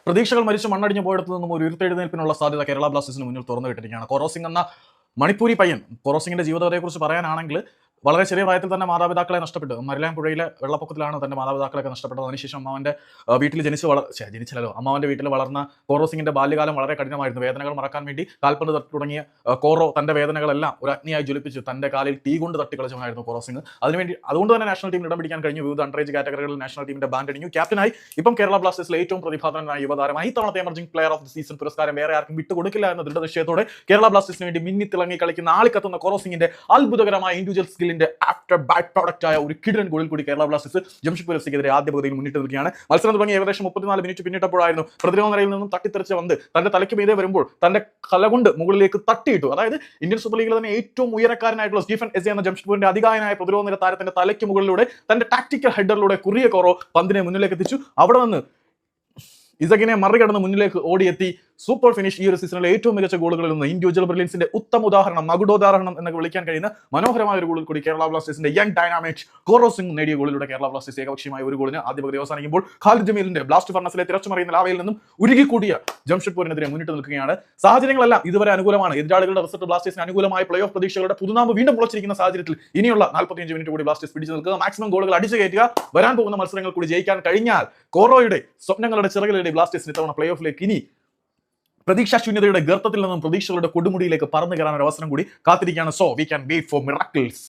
പ്രതീക്ഷകൾ മരിച്ച് മണ്ണടിഞ്ഞു പോയിടത്തു നിന്നും ഒരു ഉയർത്തെഴുന്നേൽപ്പിനുള്ള സാധ്യത കേരള ബ്ലാസ്റ്റേഴ്സിന് മുന്നിൽ തുറന്നു വിട്ടിരിക്കുകയാണ്. കോറോ സിംഗ് എന്ന മണിപ്പൂരി പയ്യൻ, കോറോ സിംഗിന്റെ ജീവിതത്തെക്കുറിച്ച് പറയാനാണെങ്കിൽ വളരെ ചെറിയ പ്രായത്തിൽ തന്നെ മാതാപിതാക്കളെ നഷ്ടപ്പെട്ടു. മരിലാൻപുഴയിലെ വെള്ളപ്പൊക്കത്തിലാണ് തന്റെ മാതാപിതാക്കളൊക്കെ നഷ്ടപ്പെട്ടത്. അതിനുശേഷം അമ്മാവന്റെ വീട്ടിൽ ജനിച്ചില്ലല്ലോ, അമ്മാവന്റെ വീട്ടിൽ വളർന്ന കോറോ സിംഗിന്റെ ബാല്യകാലം വളരെ കഠിനമായിരുന്നു. വേദനകൾ മറക്കാൻ വേണ്ടി കാൽപന്ത് തട്ടി തുടങ്ങിയ കോറോ തന്റെ വേദനകളെല്ലാം ഒരു അഗ്നിയായി ജ്വലിപ്പിച്ചു തന്റെ കാലിൽ തീ കൊണ്ട് തട്ടിക്കളിച്ചവനായിരുന്നു കോറോ സിംഗ്. അതുകൊണ്ട് തന്നെ നാഷണൽ ടീമിൽ ഇടം പിടിക്കാൻ കഴിഞ്ഞു. വിവിധ അണ്ടർ ഏജ് കാറ്റഗറികളിൽ നാഷണൽ ടീമിന്റെ ബാൻഡ് അടിഞ്ഞു. ക്യാപ്റ്റനായി ഇപ്പം കേരള ബ്ലാസ്റ്റേഴ്സിലെ ഏറ്റവും പ്രതിഭാതനായ യുവതാരമായി ഇത്തവണത്തെ emerging player of the season പുരസ്കാരം വേറെ ആർക്കും വിട്ടുകൊടുക്കില്ല എന്ന ദൃഢനിശ്ചയത്തോടെ കേരള ബ്ലാസ്റ്റേഴ്സിന് വേണ്ടി മിന്നിത്തിളങ്ങി കളിക്കുന്ന ആളിക്കത്തുന്ന കോറോ സിംഗിന്റെ അത്ഭുതകരമായ ഇൻഡിവിജ്വൽ സ്കില്ലിന്റെ ആഫ്റ്റർ ബാക്ക് പ്രോഡക്റ്റ് ആയ ഒരു കിടൻ ഗോളിൽ കൂടി കേരള ബ്ലാസ്റ്റേഴ്സ് ജംഷഡ്പൂർ എഫ്സിക്കെതിരെ ആദ്യ പകുതിയിൽ മുന്നിട്ട് നിൽക്കുകയാണ്. മത്സരം തുടങ്ങി ഏകദേശം 34 മിനിറ്റ് പിന്നിട്ടപ്പോഴായിരുന്നു പ്രതിരോധ നിരയിൽ നിന്നും തട്ടിത്തെറിച്ച പന്ത് തന്റെ തലയ്ക്ക് മീതെ വരുമ്പോൾ തന്റെ കലകൊണ്ട് മുകളിലേക്ക് തട്ടിയിട്ടു. അതായത് ഇന്ത്യൻ സൂപ്പർ ലീഗിലെ തന്നെ ഏറ്റവും ഉയരക്കാരനായിട്ടുള്ള സ്റ്റീഫൻ എസെ എന്ന ജംഷഡ്പൂരിന്റെ അധികായനായ പ്രതിരോധ നിര താരത്തിന്റെ തലയ്ക്ക് മുകളിലൂടെ തന്റെ ടാക്ടിക്കൽ ഹെഡറിലൂടെ കുറിയ കോറോ പന്തിനെ മുന്നിലേക്ക് എത്തിച്ചു. അവിടെ നിന്ന് ഇസഗിനെ മറികടന്ന് മുന്നിലേക്ക് ഓടിയെത്തി സൂപ്പർ ഫിനിഷ്. ഈ ഒരു സീസണിലെ ഏറ്റവും മികച്ച ഗോളുകളിൽ നിന്ന് ഇൻഡിവിജ്വൽ ബ്രില്യൻസിന്റെ ഉത്തമ ഉദാഹരണം, മകുടോദാഹരണം എന്നൊക്കെ വിളിക്കാൻ കഴിയുന്ന മനോഹരമായ ഒരു ഗോളിൽ കൂടി കേരള ബ്ലാസ്റ്റേഴ്സിന്റെ യങ് ഡൈനാമിക് കോറോ സിംഗ് നേടിയ ഗോളിലൂടെ കേരള ബ്ലാസ്റ്റേഴ്സ് ഏകപക്ഷീയമായ ഒരു ഗോളിന് ആദ്യ പകുതി അവസാനിക്കുമ്പോൾ ഖാലിദ് ജമീലിന്റെ ബ്ലാസ്റ്റ് ഫർണസിലെ തിരച്ചുമറിയുന്ന ലാവയിൽ നിന്നും ഉരുകിക്കൂടിയ ജംഷഡ്പൂരിനെതിരെ മുന്നിട്ട് നിൽക്കുകയാണ്. സാഹചര്യങ്ങളെല്ലാം ഇതുവരെ അനുകൂലമാണ്. എതിരാളികളുടെ റിസൾട്ട് ബ്ലാസ്റ്റേഴ്സിന് അനുകൂലമായ പ്ലേ ഓഫ് പ്രതീക്ഷകളുടെ പുതുനാമ്പ് വീണ്ടും മുളച്ചിരിക്കുന്ന സാഹചര്യത്തിൽ ഇനിയുള്ള 45 മിനിറ്റ് കൂടി ബ്ലാസ്റ്റേഴ്സ് പിടിച്ചു നിൽക്കുക, മാക്സിമം ഗോളുകൾ അടിച്ചു കയറ്റുക. വരാൻ പോകുന്ന മത്സരങ്ങൾ കൂടി ജയിക്കാൻ കഴിഞ്ഞാൽ കോറോയുടെ സ്വപ്നങ്ങളുടെ ചിറകിലൂടെ ബ്ലാസ്റ്റേഴ്സിന് ഇത്തവണ പ്ലേ ഓഫിലേക്ക് ഇനി പ്രതീക്ഷാശൂന്യതയുടെ ഗർത്തത്തിൽ നിന്നും പ്രതീക്ഷകളുടെ കൊടുമുടിയിലേക്ക് പറന്നു കയറാൻ ഒരു അവസരം കൂടി കാത്തിരിക്കുകയാണ്. So we can wait for miracles.